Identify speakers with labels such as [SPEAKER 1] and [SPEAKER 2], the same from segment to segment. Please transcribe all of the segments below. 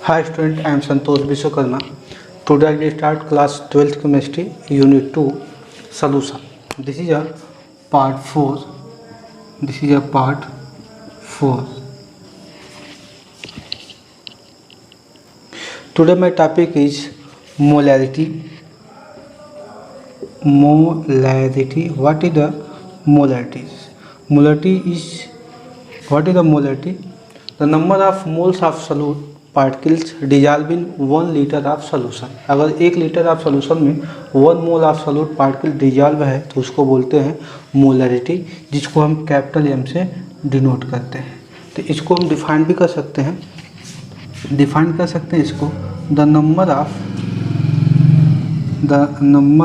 [SPEAKER 1] Hi student, I am Santosh Vishwakarma. Today I will start class 12th chemistry unit 2 solution. This is a part 4. This is a part 4. Today my topic is molarity. Molarity. What is the molarity? Molarity is what is the molarity? The number of moles of solute particles dissolve in 1 litre of solution. अगर 1 litre of solution में 1 mole of solute particle dissolve है तो उसको बोलते हैं molarity, जिसको हम capital M से डिनोट करते हैं। तो इसको हम डिफाइन भी कर सकते हैं, इसको the number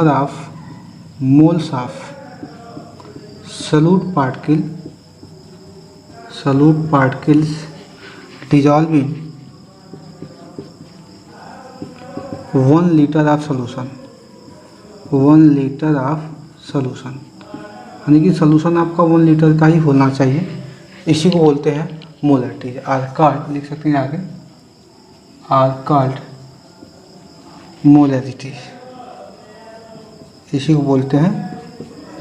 [SPEAKER 1] of moles of solute particles dissolve in 1 litre of solution, 1 litre of solution, यानी कि सोल्यूशन आपका 1 लीटर का ही होना चाहिए। इसी को बोलते हैं मोलरिटी। आर कॉल्ड लिख सकते हैं आगे, आर कॉल्ड मोलरिटी, इसी को बोलते हैं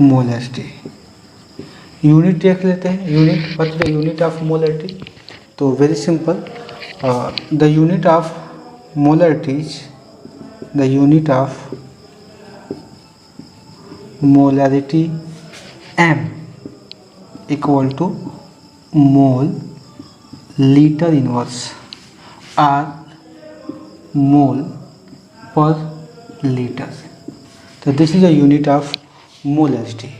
[SPEAKER 1] मोलरिटी। यूनिट देख लेते हैं। Unit what the unit of molarity? तो very simple, the unit of molarity is the unit of molarity m equal to mole liter inverse or mole per liter. So this is a unit of molarity.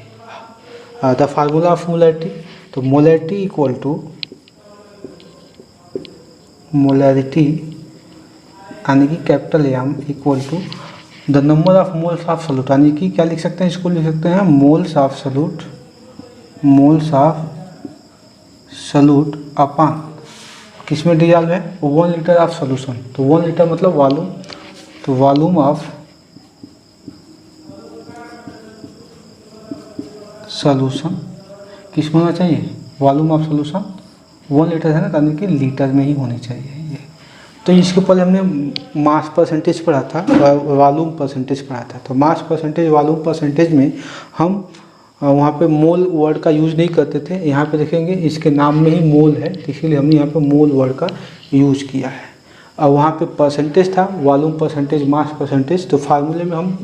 [SPEAKER 1] The formula of molarity, तो molarity equal to molarity यानी कि capital M equal to the number of moles of solute, यानी कि क्या लिख सकते हैं, इसको लिख सकते हैं मोल्स ऑफ सोल्यूट अपॉन किस में डिजॉल्व है 1 लीटर ऑफ सोल्यूशन। तो 1 लीटर मतलब वॉल्यूम, तो वॉल्यूम ऑफ सोल्यूशन किस में होना चाहिए, वॉल्यूम ऑफ सोल्यूशन 1 लीटर है ना, यानी कि लीटर में ही होनी चाहिए ये। तो इसके पहले हमने मास परसेंटेज पढ़ा था, वॉल्यूम परसेंटेज पढ़ा था। तो मास परसेंटेज, वॉल्यूम परसेंटेज में हम वहाँ पे मोल वर्ड का यूज़ नहीं करते थे। यहाँ पे देखेंगे इसके नाम में ही मोल है, तो इसीलिए हमने यहाँ पे मोल वर्ड का यूज़ किया है। और वहाँ पे परसेंटेज था, वॉल्यूम परसेंटेज, मास परसेंटेज, तो फार्मूले में हम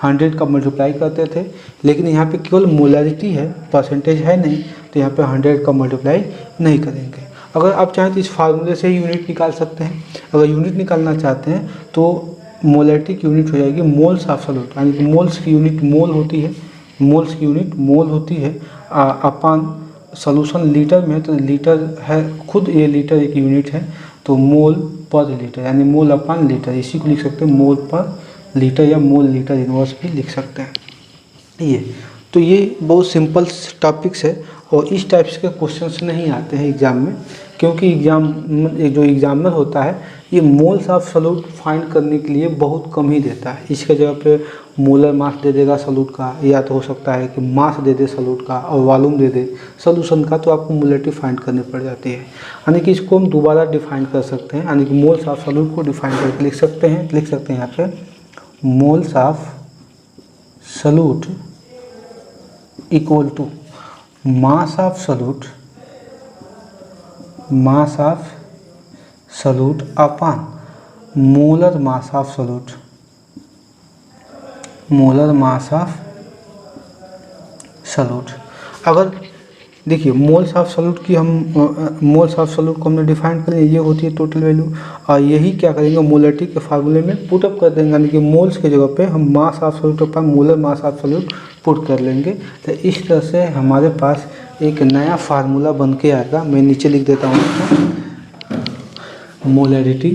[SPEAKER 1] 100 का मल्टीप्लाई करते थे। लेकिन यहाँ पे केवल मोलरिटी है, परसेंटेज है नहीं, तो यहाँ पे 100 का मल्टीप्लाई नहीं करेंगे। अगर आप चाहें तो इस फार्मूले से यूनिट निकाल सकते हैं। अगर यूनिट निकालना चाहते हैं तो मोलरिटी की यूनिट हो जाएगी मोल्स ऑफ सोल्यूट, यानी कि मोल्स की यूनिट मोल होती है, मोल्स की यूनिट मोल होती है अपॉन सोल्यूशन लीटर में, तो लीटर है खुद, ये लीटर एक यूनिट है, तो मोल पर लीटर यानी मोल अपॉन लीटर, इसी को लिख सकते हैं मोल पर लीटर या मोल लीटर इनवर्स भी लिख सकते हैं। ये तो ये बहुत सिंपल टॉपिक्स है और इस टाइप्स के क्वेश्चंस नहीं आते हैं एग्ज़ाम में, क्योंकि जो एग्जामिनर होता है ये मोल्स ऑफ सोल्यूट फाइंड करने के लिए बहुत कम ही देता है। इसके जगह पे मोलर मास दे देगा सोल्यूट का, या तो हो सकता है कि मास दे दे सोल्यूट का और वॉल्यूम दे दे सोल्यूशन का, तो आपको मोलरिटी फाइंड करनी पड़ जाती है। यानी कि इसको हम दोबारा डिफाइन कर सकते हैं, यानी कि मोल्स ऑफ सोल्यूट को डिफाइन करके लिख सकते हैं यहाँ पे moles of solute equal to mass of solute upon molar mass of solute, अगर देखिए मोल्स ऑफ सोल्यूट की हम मोल्स ऑफ सोल्यूट को हमने डिफाइन कर लिया, ये होती है टोटल वैल्यू, और यही क्या करेंगे मोलरिटी के फार्मूले में पुटअप कर देंगे, यानी कि मोल्स की जगह पे हम मास of solute upon molar mass of solute put कर लेंगे। तो इस तरह से हमारे पास एक नया फार्मूला बन के आएगा। मैं नीचे लिख देता हूँ, molarity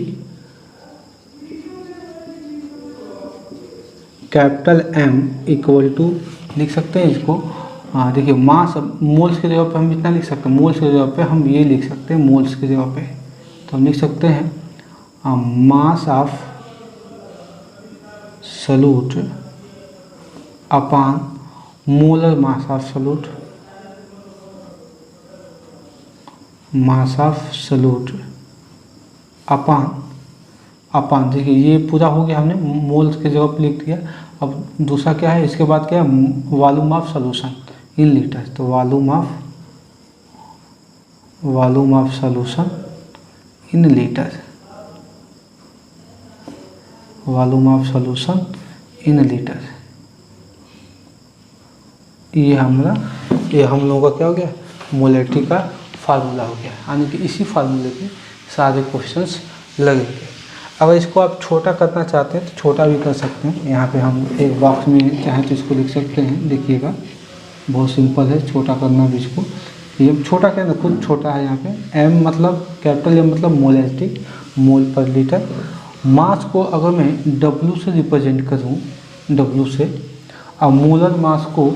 [SPEAKER 1] capital M equal to लिख सकते हैं इसको, हाँ देखिए मास, मोल्स की जगह पे हम इतना लिख सकते हैं, मोल्स की जगह पे हम ये लिख सकते हैं, मोल्स की जगह पे तो हम लिख सकते हैं mass of solute upon molar mass of solute, mass of solute upon upon. देखिए ये पूरा हो गया, हमने मोल्स के जगह पे लिख दिया। अब दूसरा क्या है, इसके बाद क्या है, volume of solution in litre. तो volume of solution in litre, volume of solution in litre. ये हम लोगों का क्या हो गया, मोलैरिटी का फार्मूला हो गया। यानी कि इसी फार्मूले पे सारे क्वेश्चंस लगेंगे। अगर इसको आप छोटा करना चाहते हैं तो छोटा भी कर सकते हैं। यहाँ पे हम एक बॉक्स में चाहें तो इसको लिख सकते हैं। देखिएगा बहुत सिंपल है छोटा करना भी इसको। ये छोटा क्या है, खुद छोटा है। यहाँ पे एम मतलब कैपिटल एम मतलब मोलैरिटी, मोल पर लीटर। मास को अगर मैं डब्ल्यू से रिप्रेजेंट करूँ, डब्ल्यू से, और मोलर मास को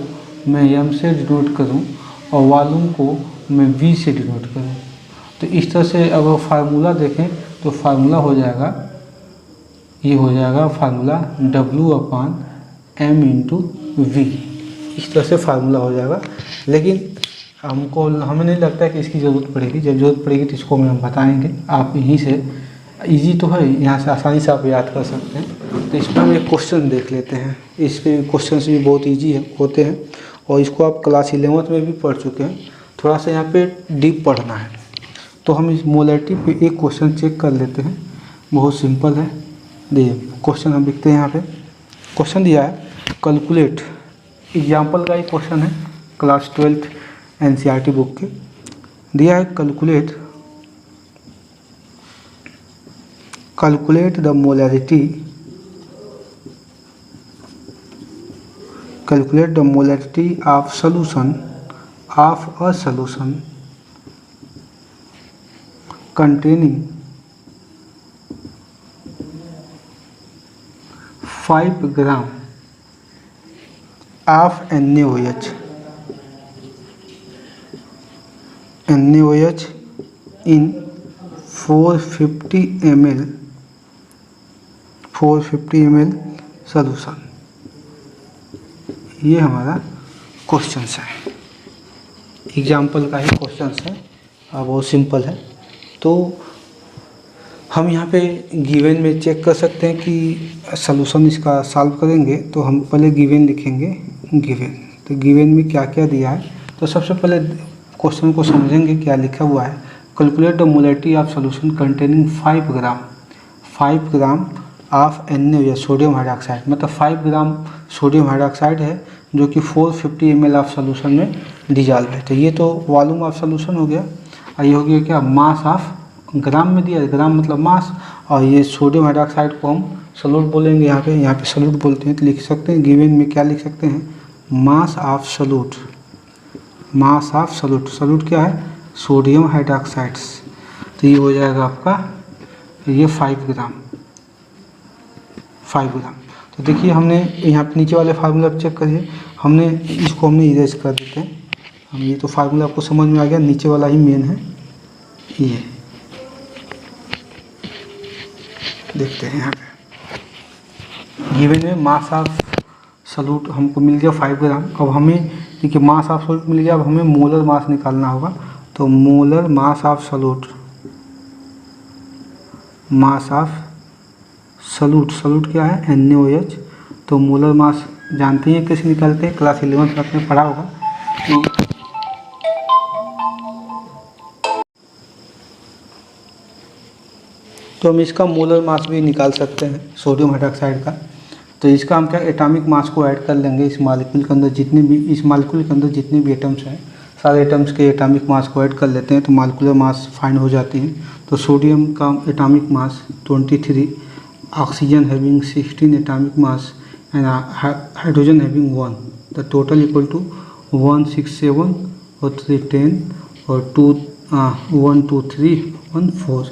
[SPEAKER 1] मैं एम से डिनोट करूँ और वॉल्यूम को मैं वी से डिनोट करूँ, तो इस तरह से अगर फार्मूला देखें तो फार्मूला हो जाएगा, ये हो जाएगा फार्मूला W/m इंटू वी। इस तरह से फार्मूला हो जाएगा। लेकिन हमें नहीं लगता कि इसकी ज़रूरत पड़ेगी। जब ज़रूरत पड़ेगी तो इसको हम बताएंगे। आप यहीं से, इजी तो है, यहाँ से आसानी से आप याद कर सकते हैं। तो इसमें हम एक क्वेश्चन देख लेते हैं। इस पे क्वेश्चन भी बहुत ईजी होते हैं और इसको आप क्लास 11th में भी पढ़ चुके हैं। थोड़ा सा यहाँ पे डीप पढ़ना है। तो हम इस मोलैरिटी पे एक क्वेश्चन चेक कर लेते हैं। बहुत सिंपल है। देखिए क्वेश्चन हम लिखते हैं। यहाँ पे क्वेश्चन दिया है कैलकुलेट, एग्जाम्पल का एक क्वेश्चन है, क्लास 12th NCERT बुक के। दिया है calculate the molarity, calculate the molarity of solution of a solution containing 5 gram of NaOH in 450 ml solution. ये हमारा क्वेश्चन है, एग्जाम्पल का ही क्वेश्चन है, बहुत सिंपल है। तो हम यहाँ पे गिवन में चेक कर सकते हैं कि सॉल्यूशन इसका सॉल्व करेंगे। तो हम पहले गिवन लिखेंगे, गिवन। तो गिवन में क्या क्या दिया है, तो सबसे पहले क्वेश्चन को समझेंगे क्या लिखा हुआ है। Calculate the molarity of solution containing 5 gram of NaOH sodium hydroxide, मतलब 5 ग्राम सोडियम हाइड्रोक्साइड है जो कि 450 ml ऑफ सॉल्यूशन में डिजॉल्व है। तो ये तो वॉल्यूम ऑफ सॉल्यूशन हो गया। और ये हो गया क्या, मास ऑफ, ग्राम में दिया है, ग्राम मतलब मास। और ये सोडियम हाइड्रोक्साइड को हम सॉल्यूट बोलेंगे। यहाँ पे सॉल्यूट बोलते हैं। तो लिख सकते हैं गिवन में क्या लिख सकते हैं, मास ऑफ सॉल्यूट, सॉल्यूट क्या है, सोडियम हाइड्रोक्साइड्स। तो ये हो जाएगा आपका ये 5 ग्राम। तो देखिए हमने यहाँ पे नीचे वाले फार्मूला चेक करिए, हमने इरेज कर देते हैं। हम ये तो फार्मूला आपको समझ में आ गया, नीचे वाला ही मेन है। ये देखते हैं यहाँ पे गिवन में मास ऑफ सॉल्यूट हमको मिल गया 5 ग्राम। अब हमें देखिए मास ऑफ सॉल्यूट मिल गया, अब हमें मोलर मास निकालना होगा। तो molar mass of solute, solute क्या है, NaOH। तो मोलर मास जानते हैं कैसे निकालते हैं, क्लास 11th में आपने पढ़ा होगा। तो हम इसका मोलर मास भी निकाल सकते हैं सोडियम हाइड्रोक्साइड का। तो इसका हम क्या, एटॉमिक मास को ऐड कर लेंगे इस मॉलिक्यूल के अंदर, इस मॉलिक्यूल के अंदर जितने भी एटम्स हैं, सारे एटम्स के एटॉमिक मास को ऐड कर लेते हैं। तो मॉलिक्यूलर मास फाइंड हो जाती है। तो सोडियम का atomic mass 23, oxygen having 16 atomic mass and hydrogen having 1। The total equal to 167 और 3 10 और 2 1 2 3 1 4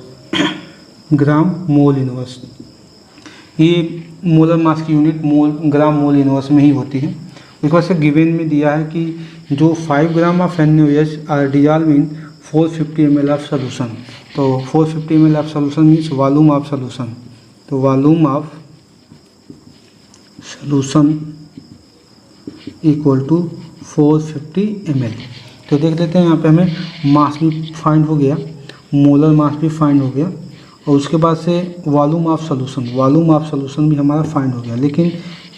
[SPEAKER 1] ग्राम मोल इनवर्स। ये मोलर मास की यूनिट ग्राम मोल इनवर्स में ही होती है। उसके बाद से गिवन में दिया है कि जो 5 gram of NaOH are dissolve in 450 ml of solution. तो 450 ml of solution means volume of solution. तो volume of solution equal to 450 ml। तो देख लेते हैं यहाँ पे हमें मास भी फाइंड हो गया, मोलर मास भी फाइंड हो गया, और उसके बाद से वॉल्यूम ऑफ सॉल्यूशन भी हमारा फाइंड हो गया। लेकिन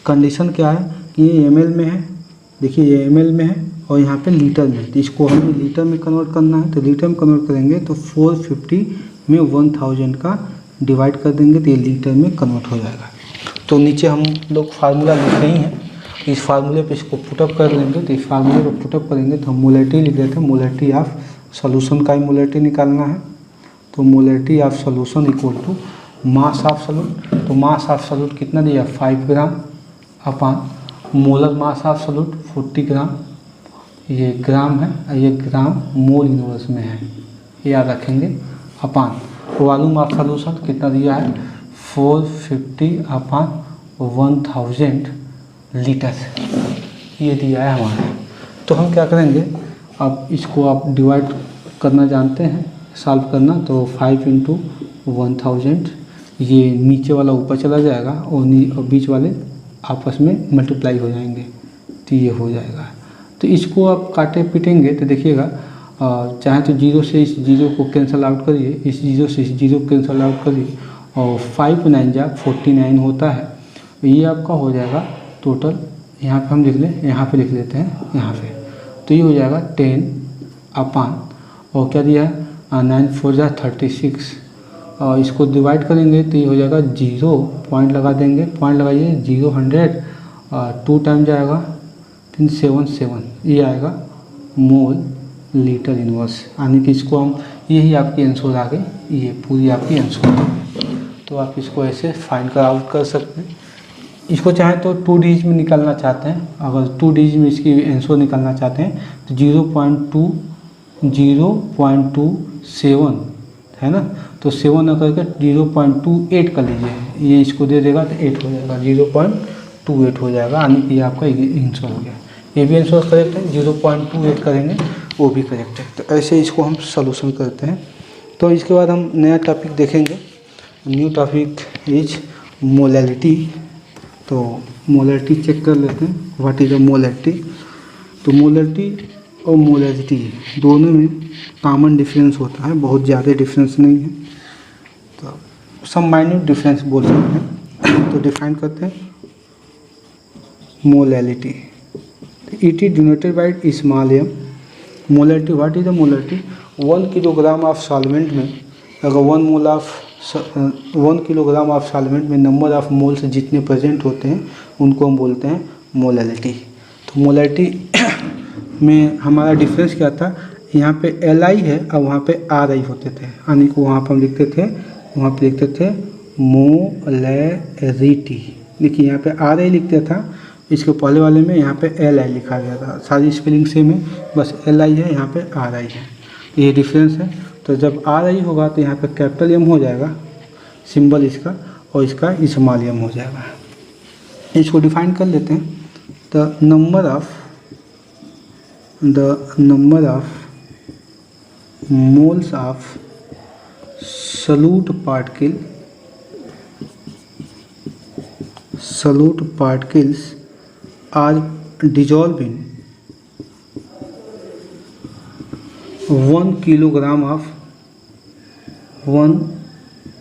[SPEAKER 1] कंडीशन क्या है कि ये ml में है, देखिए ये ml में है और यहाँ पे लीटर में है, तो इसको हमें लीटर में कन्वर्ट करना है। तो लीटर में कन्वर्ट करेंगे तो 450 में 1000 का डिवाइड कर देंगे तो ये लीटर में कन्वर्ट हो जाएगा। तो नीचे हम लोग फार्मूला लिख रही हैं, इस फार्मूले पे इसको पुटअप कर लेंगे। तो इस फार्मूले को पुटअप करेंगे तो हम मोलरिटी लिख देते हैं, मोलरिटी ऑफ सॉल्यूशन का ही मोलरिटी निकालना है। तो molarity of solution equal to mass of solute. तो मास ऑफ सॉल्यूट कितना दिया 5 gram upon molar mass of solute 40 gram, ये ग्राम है, ये ग्राम मोल इनवर्स में है, याद रखेंगे। अपान वॉल्यूम ऑफ सॉल्यूशन कितना दिया है 450 अपान 1000 लीटर, ये दिया है हमारे। तो हम क्या करेंगे, अब इसको आप डिवाइड करना जानते हैं, सॉल्व करना। तो 5 × 1000, ये नीचे वाला ऊपर चला जाएगा और बीच वाले आपस में मल्टीप्लाई हो जाएंगे, तो ये हो जाएगा। तो इसको आप काटे पीटेंगे तो देखिएगा, चाहे तो 0 से इस 0 को कैंसिल आउट करिए, इस 0 से इस 0 को कैंसिल आउट करिए और 5 9 जा 49 होता है। ये आपका हो जाएगा टोटल, यहाँ पे हम लिख लें, यहाँ पे लिख लेते हैं यहाँ पे। तो ये हो जाएगा 10 अपान और क्या दिया है 9 4 जा 36 और इसको डिवाइड करेंगे तो ये हो जाएगा 0 पॉइंट लगा देंगे, पॉइंट लगाइए 0 100 2 टाइम जाएगा 377, ये आएगा मोल लीटर इनवर्स। यानी कि इसको हम, यही आपकी आंसर आ गई, ये पूरी आपकी आंसर। तो आप इसको ऐसे फाइंड कर आउट कर सकते हैं। इसको चाहें तो 2 डिजिट में निकालना चाहते हैं, अगर 2 डिजिट में इसकी आंसर निकालना चाहते हैं तो 0.27 है ना, तो 7 न करके 0.28 कर लीजिए, ये इसको दे देगा तो 8 हो जाएगा, 0.28 हो जाएगा। यानी कि आपका आंसर हो गया। ये भी आंसर करेक्ट है, 0.28 करेंगे वो भी करेक्ट है। तो ऐसे इसको हम सॉल्यूशन करते हैं। तो इसके बाद हम नया टॉपिक देखेंगे, न्यू टॉपिक इज मोलैलिटी। तो मोलैलिटी चेक कर लेते हैं, व्हाट इज अ मोलैलिटी। तो मोलैलिटी और मोलैलिटी दोनों में कॉमन डिफरेंस होता है, बहुत ज़्यादा डिफरेंस नहीं है, तो सम माइन्यूट डिफरेंस बोल सकते हैं। तो डिफाइन करते हैं molality, it is denoted by small M. Molality, what is the molality, 1 kilogram of solvent में अगर 1 किलोग्राम ऑफ सॉल्वेंट में नंबर ऑफ मोल्स जितने प्रेजेंट होते हैं उनको हम बोलते हैं मोलैलिटी। तो मोलैलिटी में हमारा डिफरेंस क्या था, यहाँ पे Li है और वहाँ पे Ri होते थे, यानी कि वहाँ पर हम लिखते थे, वहाँ पे लिखते थे मोलैरिटी। देखिए यहाँ पे Ri लिखते था, इसके पहले वाले में यहाँ पे Li लिखा गया था, सारी स्पेलिंग सेम है, बस Li है, यहाँ पे Ri है, ये डिफरेंस है। तो जब Ri होगा तो यहाँ पे कैपिटल एम हो जाएगा सिंबल इसका, और इसका स्मॉल एम हो जाएगा। इसको डिफाइन कर लेते हैं। The number of moles of solute particles are dissolved in 1 kilogram of 1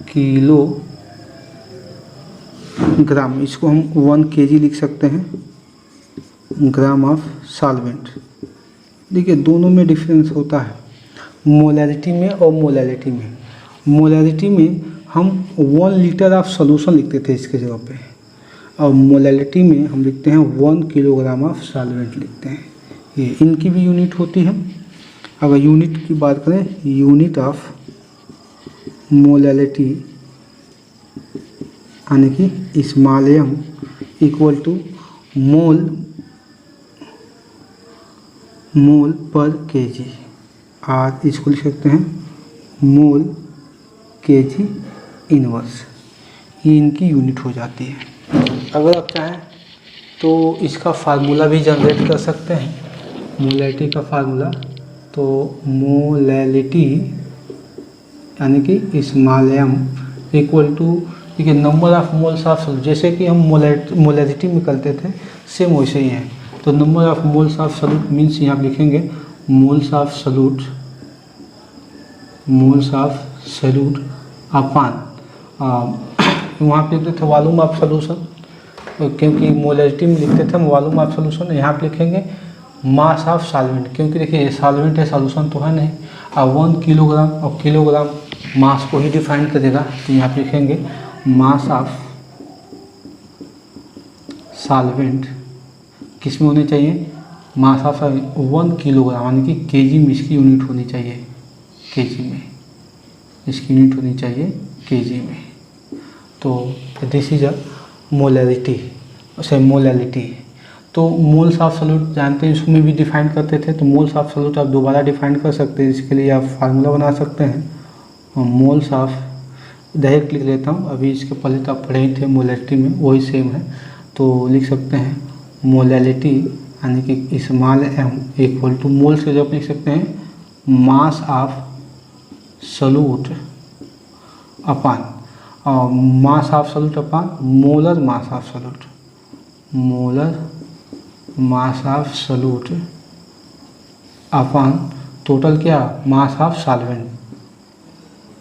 [SPEAKER 1] kilogram, इसको हम 1 kg लिख सकते हैं, ग्राम ऑफ सॉल्वेंट। देखिए दोनों में डिफरेंस होता है, मोलैलिटी में और मोलैलिटी में। मोलैलिटी में हम 1 लीटर ऑफ सॉल्यूशन लिखते थे इसके जगह पे, और मोलैलिटी में हम लिखते हैं 1 किलोग्राम ऑफ सॉल्वेंट लिखते हैं। ये इनकी भी यूनिट होती है। अगर यूनिट की बात करें, यूनिट ऑफ मोलैलिटी यानी कि स्मॉल एम इक्वल टू मोल पर केजी, और इसको लिख सकते हैं मोल केजी इनवर्स, ये इनकी यूनिट हो जाती है। अगर आप चाहें तो इसका फार्मूला भी जनरेट कर सकते हैं, मोलैलिटी का फार्मूला। तो मोलैलिटी यानी कि स्मॉल एम इक्वल टू, देखिए number of moles of solute, जैसे कि हम मोलैलिटी में करते थे सेम वैसे ही है। तो number of moles of solute means यहाँ लिखेंगे मोल्स ऑफ सॉल्यूट अपान वहाँ पे लिखते थे वॉल्यूम ऑफ सोल्यूशन, क्योंकि मोलरिटी में लिखते थे हम वॉल्यूम ऑफ सोल्यूशन, यहाँ पे लिखेंगे मास ऑफ सॉल्वेंट, क्योंकि देखिए सॉल्वेंट है, सोल्यूशन तो है नहीं। अब 1 किलोग्राम, और किलोग्राम मास को ही डिफाइन करेगा, तो यहाँ पे लिखेंगे मास ऑफ सॉल्वेंट किस में होने चाहिए, मास ऑफ 1 किलोग्राम, यानी कि केजी में इसकी यूनिट होनी चाहिए, केजी में इसकी यूनिट होनी चाहिए, केजी में। तो दिस इज अ मोलरिटी, उसे मोलैलिटी। तो मोल्स ऑफ सॉल्यूट जानते हैं, इसमें भी डिफाइन करते थे, तो मोल्स ऑफ सॉल्यूट आप दोबारा डिफाइन कर सकते हैं, इसके लिए आप फार्मूला बना सकते हैं। मोल्स ऑफ डायरेक्ट लिख लेता हूँ, अभी इसके पहले तो आप पढ़े ही थे मोलैलिटी में, वही सेम है, तो लिख सकते हैं मोलैलिटी यानी कि स्मॉल m इक्वल टू मोल से जब लिख सकते हैं mass of solute upon mass of solute upon molar mass of solute, molar mass of solute upon total क्या मास ऑफ सॉल्वेंट,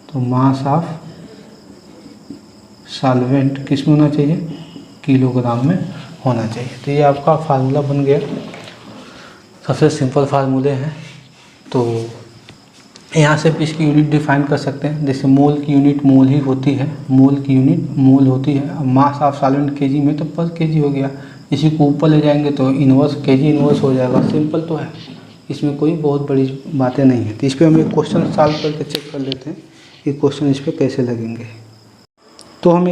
[SPEAKER 1] तो मास ऑफ सॉल्वेंट किस में होना चाहिए, किलोग्राम में होना चाहिए। तो ये आपका फार्मूला बन गया, सबसे सिंपल फार्मूले हैं। तो यहाँ से इसकी यूनिट डिफाइन कर सकते हैं, जैसे मोल की यूनिट मोल ही होती है, मोल की यूनिट मोल होती है, मास ऑफ सॉल्वेंट केजी में तो पर केजी हो गया, इसी को ऊपर ले जाएंगे तो इन्वर्स केजी इन्वर्स हो जाएगा, सिंपल तो है, इसमें कोई बहुत बड़ी बातें नहीं है। तो इस पर हम एक क्वेश्चन सॉल्व करके चेक कर लेते हैं कि क्वेश्चन इस पर कैसे लगेंगे। तो हम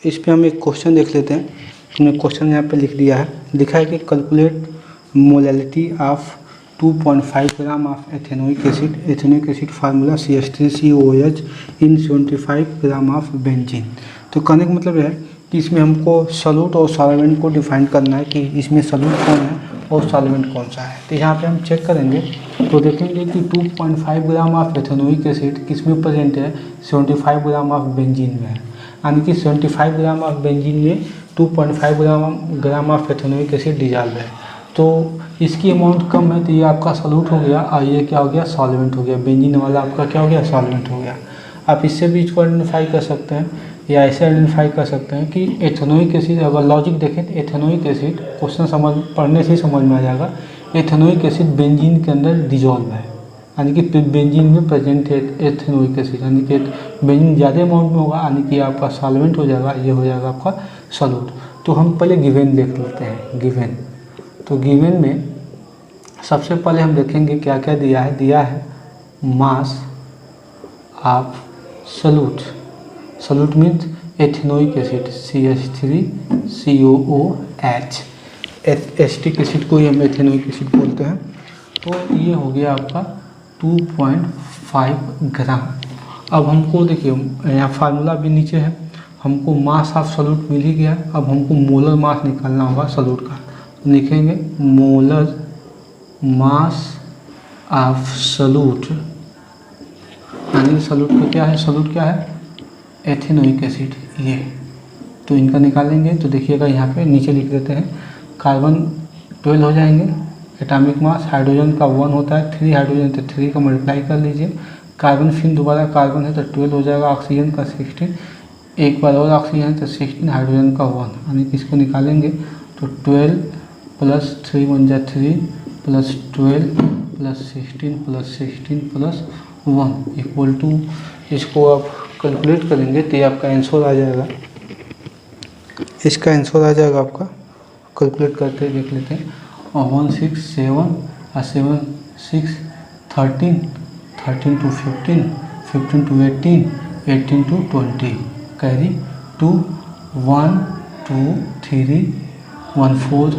[SPEAKER 1] इस पर हम एक क्वेश्चन देख लेते हैं। हमने क्वेश्चन यहाँ पे लिख दिया है, लिखा है कि calculate molality of 2.5 gram of ethanoic acid, ethanoic acid formula CH3COOH in 75 gram of benzene. तो कहने का मतलब है कि इसमें हमको सॉल्यूट और सॉल्वेंट को डिफाइन करना है कि इसमें सॉल्यूट कौन है और सॉल्वेंट कौन सा है। तो यहाँ पे हम चेक करेंगे तो देखेंगे कि 2.5 ग्राम ऑफ एथेनोइक एसिड किस में प्रेजेंट है, 75 ग्राम ऑफ बेंजीन में है, यानी कि 75 ग्राम ऑफ बेंजीन में 2.5 gram of ethanoic acid dissolve है। तो इसकी अमाउंट कम है, तो ये आपका सॉल्यूट हो गया और ये क्या हो गया, सॉल्वेंट हो गया, बेंजीन वाला आपका क्या हो गया, सॉल्वेंट हो गया। आप इससे भी इसको आइडेंटिफाई कर सकते हैं या ऐसे आइडेंटिफाई कर सकते हैं कि एथेनोइक एसिड, अगर लॉजिक देखें तो एथेनोइक एसिड, क्वेश्चन समझ पढ़ने से ही समझ में आ जाएगा, एथेनोइक एसिड बेंजीन के अंदर डिजॉल्व है, यानी कि बेंजीन में प्रेजेंट है एथेनोइक एसिड, यानी कि बेंजीन ज़्यादा अमाउंट में होगा, यानी कि आपका सॉल्वेंट हो जाएगा, ये हो जाएगा आपका सॉल्यूट। तो हम पहले गिवन देख लेते हैं, गिवन। तो गिवन में सबसे पहले हम देखेंगे क्या क्या दिया है, दिया है मास of solute, solute means ethanoic acid CH3COOH, acetic acid को ही हम एथेनोइक एसिड बोलते हैं। तो ये हो गया आपका 2.5 ग्राम। अब हमको देखिए यहाँ फार्मूला भी नीचे है, हमको मास ऑफ सॉल्यूट मिल ही गया, अब हमको मोलर मास निकालना होगा सॉल्यूट का। तो लिखेंगे मोलर मास ऑफ सॉल्यूट, यानी सॉल्यूट का क्या है, सॉल्यूट क्या है, एथेनोइक एसिड, ये तो इनका निकालेंगे। तो देखिएगा यहाँ पे नीचे लिख देते हैं, कार्बन 12 हो जाएंगे, एटॉमिक मास हाइड्रोजन का 1 होता है, 3 हाइड्रोजन तो 3 का मल्टीप्लाई कर लीजिए, कार्बन फिर दोबारा कार्बन है तो 12 हो जाएगा, ऑक्सीजन का 16, एक बार और ऑक्सीजन है तो 16, हाइड्रोजन का 1, यानी कि इसको निकालेंगे तो 12 + 3 = 3 + 12 + 16 + 16 + 1 इक्वल टू, इसको आप कैलकुलेट करेंगे तो ये आपका आंसर आ जाएगा, इसका आंसर आ जाएगा आपका, कैलकुलेट करके देख लेते हैं, 167 और 7 6 13 13 to 15 15 to 18 18 to 20 carry 2 1 2 3 1 4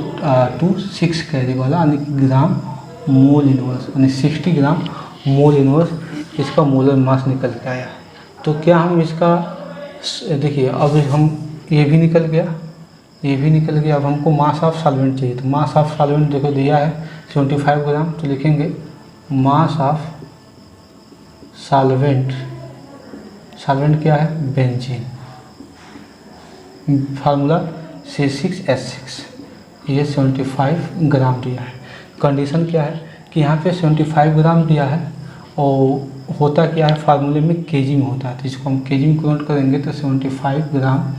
[SPEAKER 1] 2 6 carry वाला, यानी कि ग्राम मोल इनवर्स, यानी 60 ग्राम मोल इनवर्स इसका मोलर मास निकल के आया। तो क्या हम इसका देखिए, अब हम ये भी निकल गया, ये भी निकल गया, अब हमको मास ऑफ सॉल्वेंट चाहिए। तो मास ऑफ सॉल्वेंट देखो दिया है 75 ग्राम, तो लिखेंगे मास ऑफ सॉल्वेंट, सॉल्वेंट क्या है, बेंजीन, फार्मूला C6H6, ये 75 ग्राम दिया है। कंडीशन क्या है कि यहाँ पे 75 ग्राम दिया है और होता क्या है फार्मूले में केजी में होता है, तो इसको हम केजी में कन्वर्ट करेंगे तो 75 ग्राम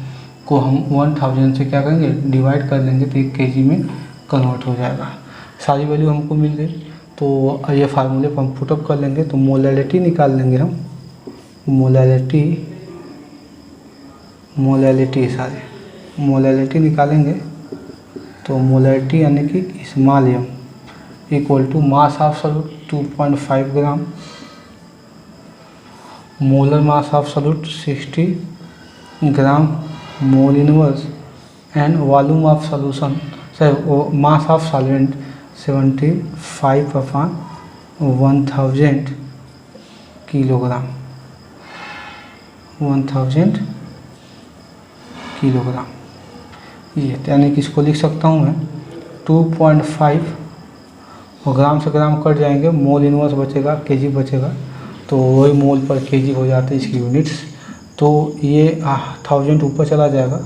[SPEAKER 1] को हम 1000 से क्या करेंगे डिवाइड कर लेंगे तो ये केजी में कन्वर्ट हो जाएगा। सारी वैल्यू हमको मिल गई, तो ये फार्मूले पर हम पुटअप कर लेंगे तो मोलैलिटी निकाल लेंगे हम। मोलैलिटी निकालेंगे तो मोलैलिटी यानी कि small m equal to mass of solute 2.5 gram, molar mass of solute 60 gram mole inverse and volume of solution mass of solvent 75/1000 kilogram. ये यानी कि इसको लिख सकता हूँ मैं 2.5 और ग्राम से ग्राम कट जाएंगे, मोल इनवर्स बचेगा, केजी बचेगा, तो वही मोल पर केजी हो जाते हैं इसकी यूनिट्स। तो ये 1000 ऊपर चला जाएगा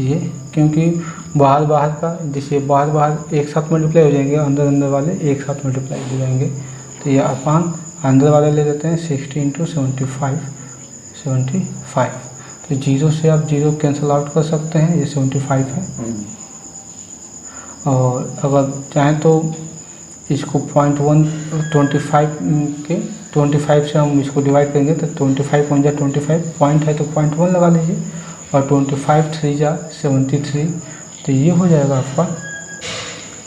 [SPEAKER 1] ये, क्योंकि बाहर का जिससे बाहर एक साथ मल्टीप्लाई हो जाएंगे, अंदर वाले एक साथ मल्टीप्लाई हो जाएंगे, तो ये अपान अंदर वाले ले लेते हैं 60 × 75, तो 0 से आप 0 कैंसिल आउट कर सकते हैं, ये 75 है। और अगर चाहें तो इसको 25 से हम इसको डिवाइड करेंगे तो 25 × 25 पॉइंट है तो 0.1 लगा लीजिए, और 25 3 × 73, तो ये हो जाएगा आपका।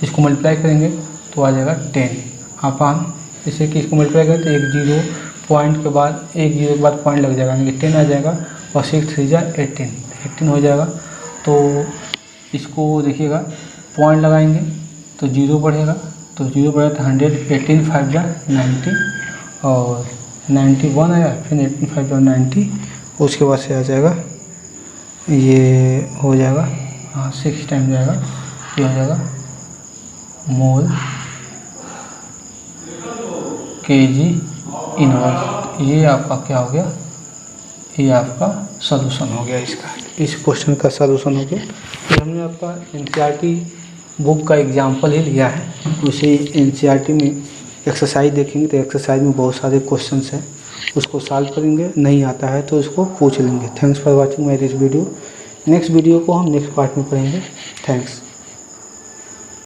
[SPEAKER 1] इसको मल्टीप्लाई करेंगे तो आ जाएगा 10 अपान, जैसे कि इसको मल्टीप्लाई करें तो एक 0 पॉइंट के बाद पॉइंट लग जाएगा, यानी कि 10 आ जाएगा, और 6 3 × 18 हो जाएगा। तो इसको देखिएगा पॉइंट लगाएंगे तो 0 बढ़ेगा, तो 0 बढ़ेगा तो 100, 18 5 × 90 और 91 आया, फिर 18 5 × 90, उसके बाद से आ जाएगा ये हो जाएगा 6 टाइम जाएगा, ये हो जाएगा मोल केजी इनवर्स। ये आपका क्या हो गया, ये आपका सॉल्यूशन हो गया इसका, इस क्वेश्चन का सॉल्यूशन हो गया। ये हमने आपका एनसीईआरटी बुक का एग्जाम्पल ही लिया है, उसे एनसीईआरटी में एक्सरसाइज देखेंगे तो एक्सरसाइज में बहुत सारे क्वेश्चंस हैं, उसको सॉल्व करेंगे, नहीं आता है तो उसको पूछ लेंगे। Thanks for watching my this video. Next video को हम नेक्स्ट पार्ट में पढ़ेंगे। थैंक्स।